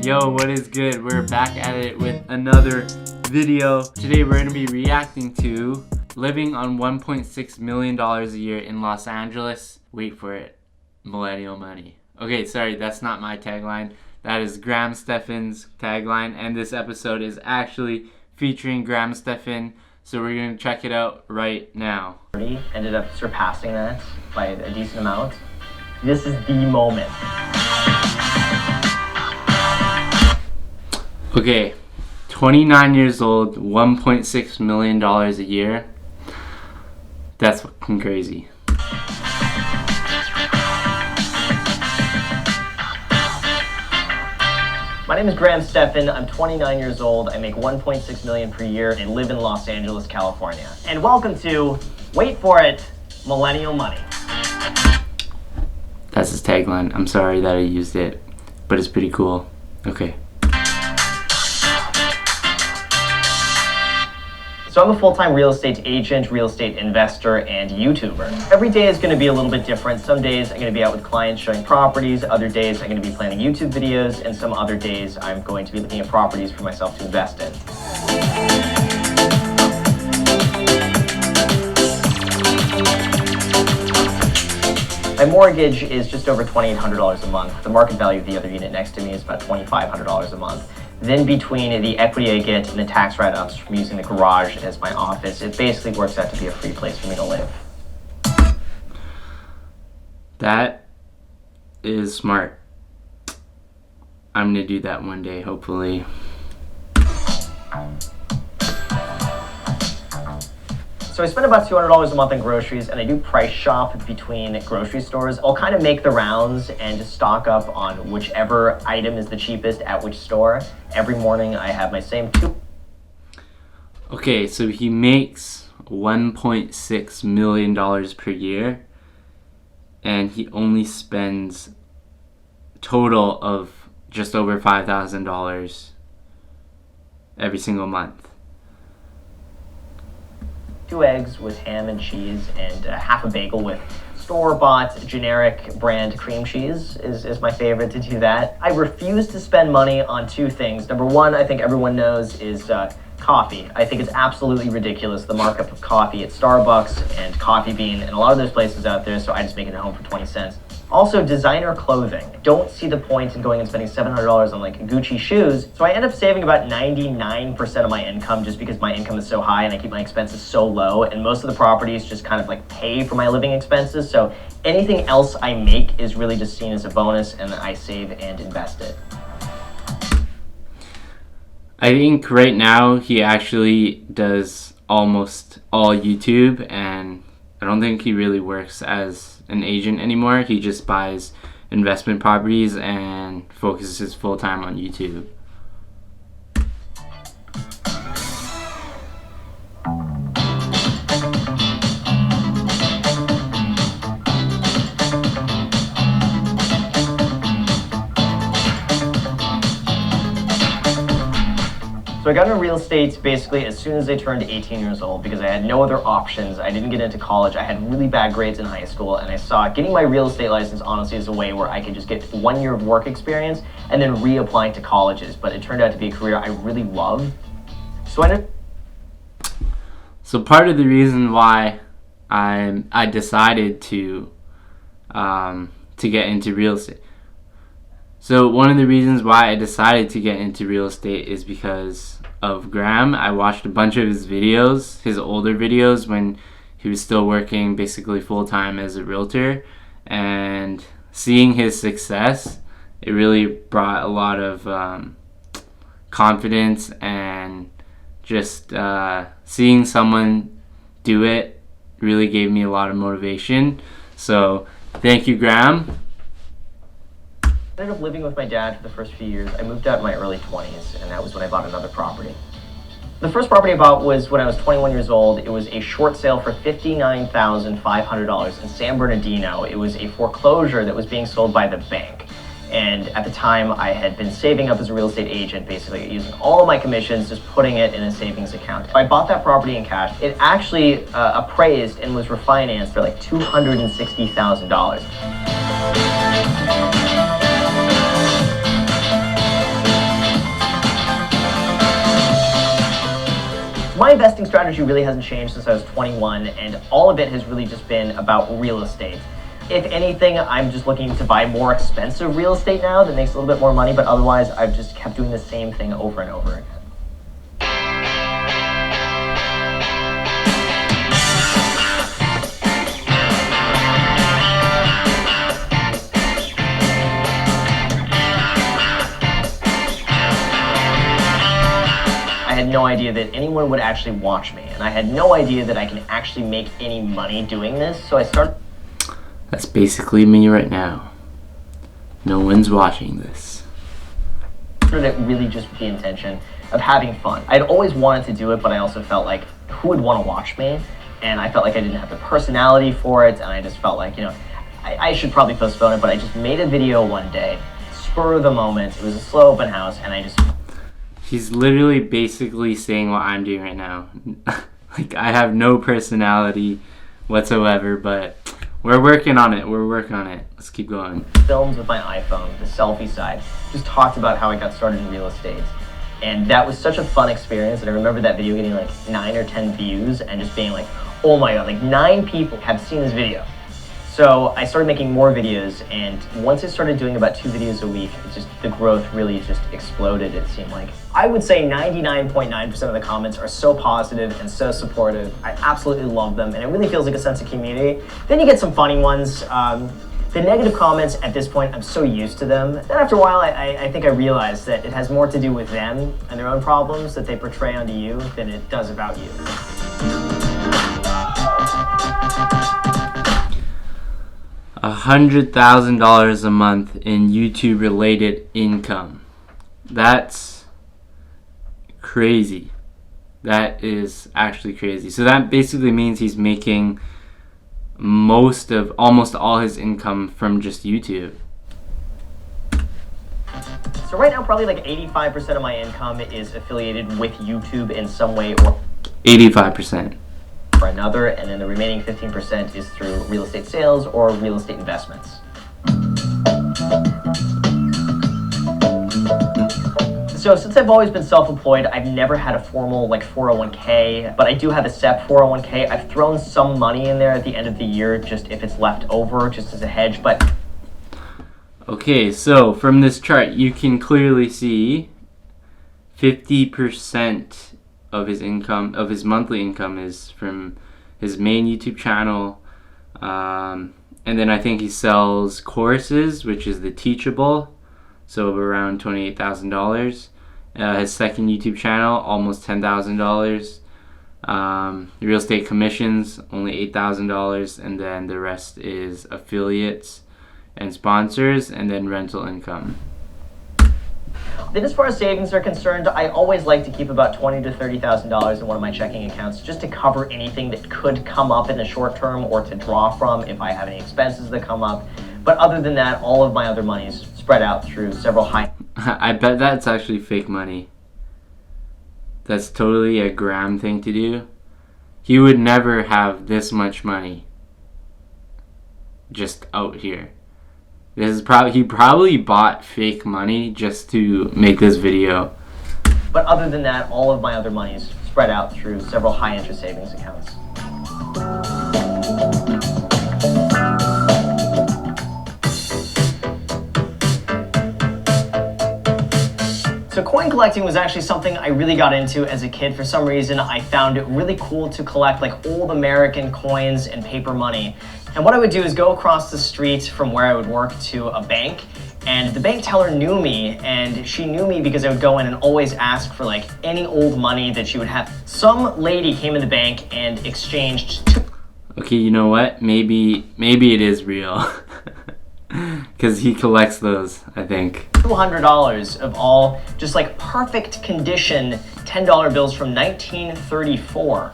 Yo, what is good? We're back at it with another video. Today we're going to be reacting to living on $1.6 million a year in Los Angeles. Wait for it. Millennial money. Okay, sorry, that's not my tagline. That is Graham Stephan's tagline, and this episode is actually featuring Graham Stephan, so we're going to check it out right now. Ended up surpassing that by a decent amount. This is the moment. Okay, 29 years old, $1.6 million a year. That's fucking crazy. My name is Graham Stephan. I'm 29 years old. I make $1.6 million per year and live in Los Angeles, California. And welcome to, wait for it, Millennial Money. That's his tagline. I'm sorry that I used it, but it's pretty cool. Okay. So I'm a full-time real estate agent, real estate investor, and YouTuber. Every day is going to be a little bit different. Some days I'm going to be out with clients showing properties, other days I'm going to be planning YouTube videos, and some other days I'm going to be looking at properties for myself to invest in. My mortgage is just over $2,800 a month. The market value of the other unit next to me is about $2,500 a month. Then between the equity I get and the tax write-ups from using the garage as my office, it basically works out to be a free place for me to live. That is smart. I'm gonna do that one day, hopefully. So I spend about $200 a month on groceries, and I do price shop between grocery stores. I'll kind of make the rounds and just stock up on whichever item is the cheapest at which store. Every morning I have my same two. Okay, so he makes $1.6 million per year, and he only spends a total of just over $5,000 every single month. 2 eggs with ham and cheese and half a bagel with store-bought generic brand cream cheese is my favorite to do that. I refuse to spend money on 2 things. Number 1, I think everyone knows, is coffee. I think it's absolutely ridiculous, the markup of coffee at Starbucks and Coffee Bean and a lot of those places out there, so I just make it at home for 20 cents. Also, designer clothing. Don't see the point in going and spending $700 on like Gucci shoes, so I end up saving about 99% of my income just because my income is so high and I keep my expenses so low, and most of the properties just kind of like pay for my living expenses, so anything else I make is really just seen as a bonus, and I save and invest it. I think right now he actually does almost all YouTube, and I don't think he really works as an agent anymore. He just buys investment properties and focuses full-time on YouTube. So I got into real estate basically as soon as I turned 18 years old because I had no other options. I didn't get into college. I had really bad grades in high school, and I saw getting my real estate license honestly as a way where I could just get 1 year of work experience and then reapplying to colleges. But it turned out to be a career I really love. So part of the reason why I decided to get into real estate. So one of the reasons why I decided to get into real estate is because of Graham. I watched a bunch of his videos, his older videos when he was still working basically full-time as a realtor, and seeing his success, it really brought a lot of confidence, and just seeing someone do it really gave me a lot of motivation. So thank you, Graham. I ended up living with my dad for the first few years. I moved out in my early 20s, and that was when I bought another property. The first property I bought was when I was 21 years old. It was a short sale for $59,500 in San Bernardino. It was a foreclosure that was being sold by the bank. And at the time, I had been saving up as a real estate agent, basically using all of my commissions, just putting it in a savings account. I bought that property in cash. It actually appraised and was refinanced for like $260,000. my investing strategy really hasn't changed since I was 21, and all of it has really just been about real estate. If anything, I'm just looking to buy more expensive real estate now that makes a little bit more money, but otherwise I've just kept doing the same thing over and over again. I had no idea that anyone would actually watch me, and I had no idea that I can actually make any money doing this, so I started... That's basically me right now. No one's watching this. It really just with the intention of having fun. I'd always wanted to do it, but I also felt like, who would want to watch me? And I felt like I didn't have the personality for it, and I just felt like, I should probably postpone it, but I just made a video one day, spur of the moment. It was a slow open house, and I just... He's literally basically saying what I'm doing right now. Like, I have no personality whatsoever, but we're working on it. Let's keep going. Filmed with my iPhone, the selfie side. Just talked about how I got started in real estate. And that was such a fun experience. And I remember that video getting like 9 or 10 views and just being like, oh my God, like 9 people have seen this video. So I started making more videos, and once I started doing about 2 videos a week, the growth really just exploded, it seemed like. I would say 99.9% of the comments are so positive and so supportive. I absolutely love them, and it really feels like a sense of community. Then you get some funny ones. The negative comments, at this point, I'm so used to them. Then after a while, I think I realized that it has more to do with them and their own problems that they portray onto you than it does about you. $100,000 a month in YouTube related income. That's crazy. That is actually crazy. So that basically means he's making almost all his income from just YouTube. So right now, probably like 85% of my income is affiliated with YouTube in some way or 85%. For another, and then the remaining 15% is through real estate sales or real estate investments. So since I've always been self-employed, I've never had a formal like 401k, but I do have a SEP 401k. I've thrown some money in there at the end of the year, just if it's left over, just as a hedge, but... Okay, so from this chart, you can clearly see 50% of his income, of his monthly income, is from his main YouTube channel, and then I think he sells courses, which is the Teachable, so around $28,000. His second YouTube channel, almost $10,000. Real estate commissions, only $8,000, and then the rest is affiliates and sponsors, and then rental income. Then as far as savings are concerned, I always like to keep about $20,000 to $30,000 in one of my checking accounts just to cover anything that could come up in the short term or to draw from if I have any expenses that come up. But other than that, all of my other money is spread out through several high... I bet that's actually fake money. That's totally a Graham thing to do. He would never have this much money just out here. This is he probably bought fake money just to make this video. But other than that, all of my other money is spread out through several high interest savings accounts. So coin collecting was actually something I really got into as a kid. For some reason, I found it really cool to collect like old American coins and paper money. And what I would do is go across the street from where I would work to a bank, and the bank teller knew me, and she knew me because I would go in and always ask for like any old money that she would have. Some lady came in the bank and exchanged Okay, you know what? Maybe it is real. Because he collects those, I think. $200 of all just like perfect condition $10 bills from 1934.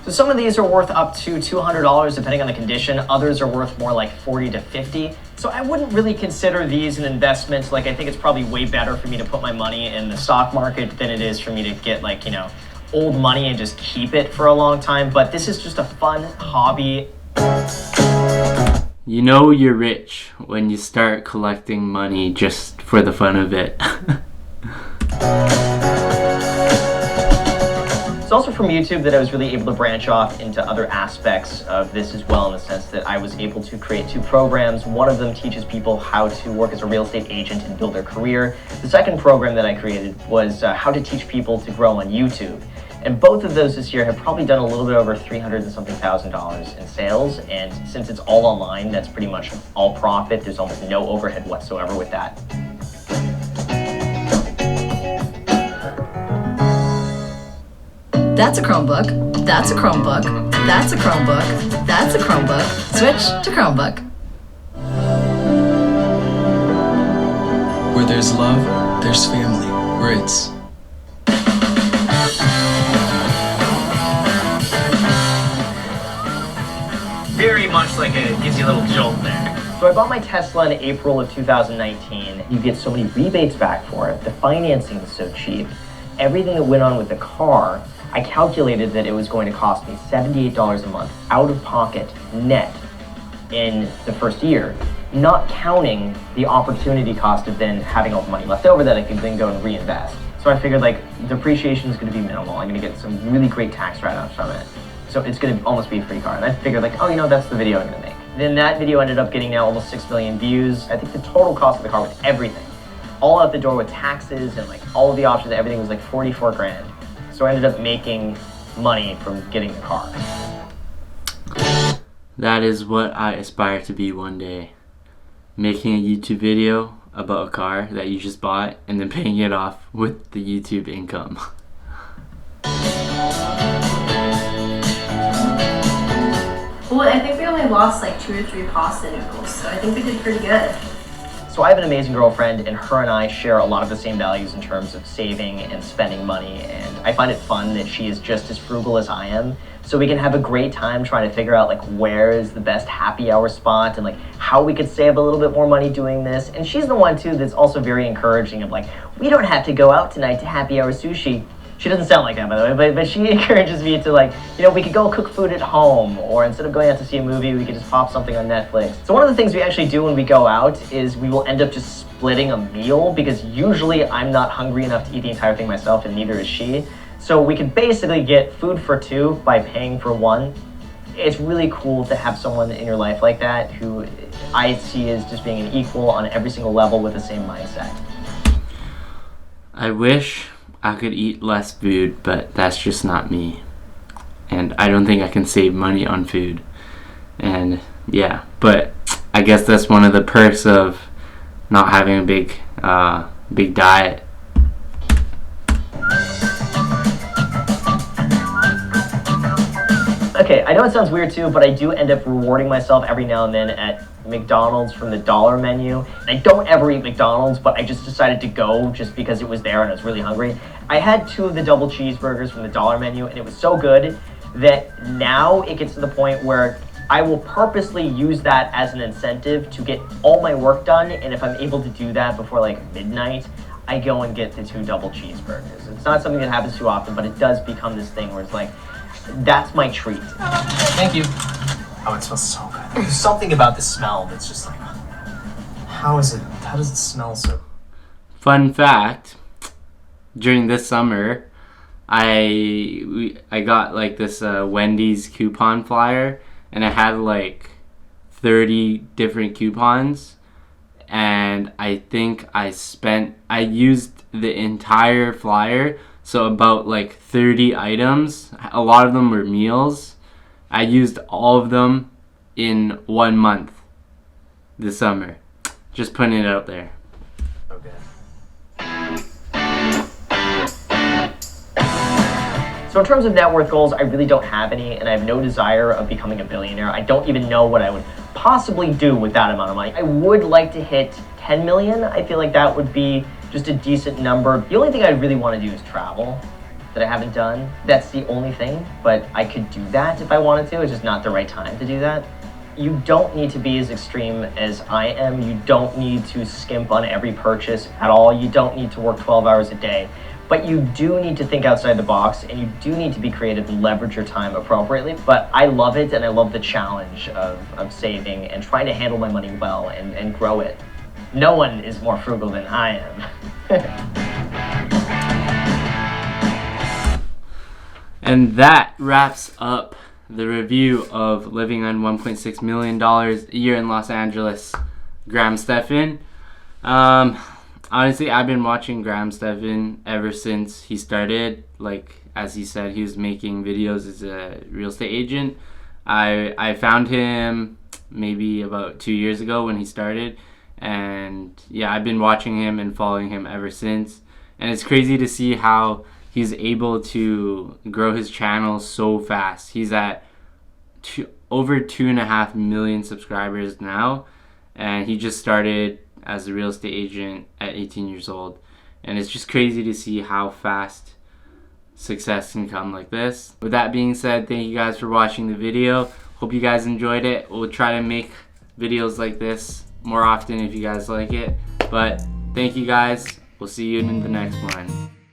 So some of these are worth up to $200 depending on the condition. Others are worth more like $40 to $50. So I wouldn't really consider these an investment. Like, I think it's probably way better for me to put my money in the stock market than it is for me to get like, old money and just keep it for a long time. But this is just a fun hobby. You know you're rich when you start collecting money just for the fun of it. It's also learned from YouTube that I was really able to branch off into other aspects of this as well, in the sense that I was able to create 2 programs. One of them teaches people how to work as a real estate agent and build their career. The second program that I created was how to teach people to grow on YouTube. And both of those this year have probably done a little bit over $300 and something thousand in sales. And since it's all online, that's pretty much all profit. There's almost no overhead whatsoever with that. That's a Chromebook. That's a Chromebook. That's a Chromebook. That's a Chromebook. Switch to Chromebook. Where there's love, there's family. Ritz. Very much like it gives you a little jolt there. So I bought my Tesla in April of 2019. You get so many rebates back for it. The financing is so cheap. Everything that went on with the car, I calculated that it was going to cost me $78 a month out of pocket net in the first year, not counting the opportunity cost of then having all the money left over that I could then go and reinvest. So I figured like depreciation is going to be minimal. I'm going to get some really great tax write-offs from it. So it's going to almost be a free car. And I figured like, oh, you know, that's the video I'm going to make. Then that video ended up getting now almost 6 million views. I think the total cost of the car with everything, all out the door with taxes and like all of the options, everything was like 44 grand. So I ended up making money from getting the car. That is what I aspire to be one day. Making a YouTube video about a car that you just bought and then paying it off with the YouTube income. Well, I think we only lost like 2 or 3 pasta noodles, so I think we did pretty good. So I have an amazing girlfriend, and her and I share a lot of the same values in terms of saving and spending money, and I find it fun that she is just as frugal as I am, so we can have a great time trying to figure out like where is the best happy hour spot and like how we could save a little bit more money doing this. And she's the one too that's also very encouraging of like, we don't have to go out tonight to happy hour sushi. She doesn't sound like that, by the way, but she encourages me to like, you know, we could go cook food at home, or instead of going out to see a movie, we could just pop something on Netflix. So one of the things we actually do when we go out is we will end up just splitting a meal, because usually I'm not hungry enough to eat the entire thing myself, and neither is she. So we can basically get food for 2 by paying for 1. It's really cool to have someone in your life like that who I see as just being an equal on every single level with the same mindset. I wish I could eat less food, but that's just not me. And I don't think I can save money on food. And yeah, but I guess that's one of the perks of not having a big diet. Okay, I know it sounds weird too, but I do end up rewarding myself every now and then at McDonald's from the dollar menu. And I don't ever eat McDonald's, but I just decided to go just because it was there and I was really hungry. I had 2 of the double cheeseburgers from the dollar menu, and it was so good that now it gets to the point where I will purposely use that as an incentive to get all my work done, and if I'm able to do that before like midnight, I go and get the 2 double cheeseburgers. It's not something that happens too often, but it does become this thing where it's like, that's my treat. Thank you. Oh, it smells so good. There's something about the smell that's just like, how does it smell so? Fun fact, during this summer, I got like this Wendy's coupon flyer, and it had like 30 different coupons, and I think I used the entire flyer, so about like 30 items. A lot of them were meals. I used all of them in 1 month this summer. Just putting it out there. Okay. So in terms of net worth goals, I really don't have any, and I have no desire of becoming a billionaire. I don't even know what I would possibly do with that amount of money. I would like to hit 10 million. I feel like that would be just a decent number. The only thing I really want to do is travel, that I haven't done. That's the only thing, but I could do that if I wanted to. It's just not the right time to do that. You don't need to be as extreme as I am. You don't need to skimp on every purchase at all. You don't need to work 12 hours a day. But you do need to think outside the box, and you do need to be creative and leverage your time appropriately. But I love it, and I love the challenge of saving and trying to handle my money well and grow it. No one is more frugal than I am. And that wraps up the review of living on $1.6 million a year in Los Angeles, Graham Stephan. Honestly, I've been watching Graham Stephan ever since he started. Like, as he said, he was making videos as a real estate agent. I found him maybe about 2 years ago when he started. And yeah, I've been watching him and following him ever since. And it's crazy to see how he's able to grow his channel so fast. He's at over 2.5 million subscribers now. And he just started as a real estate agent at 18 years old. And it's just crazy to see how fast success can come like this. With that being said, thank you guys for watching the video. Hope you guys enjoyed it. We'll try to make videos like this more often if you guys like it. But thank you guys. We'll see you in the next one.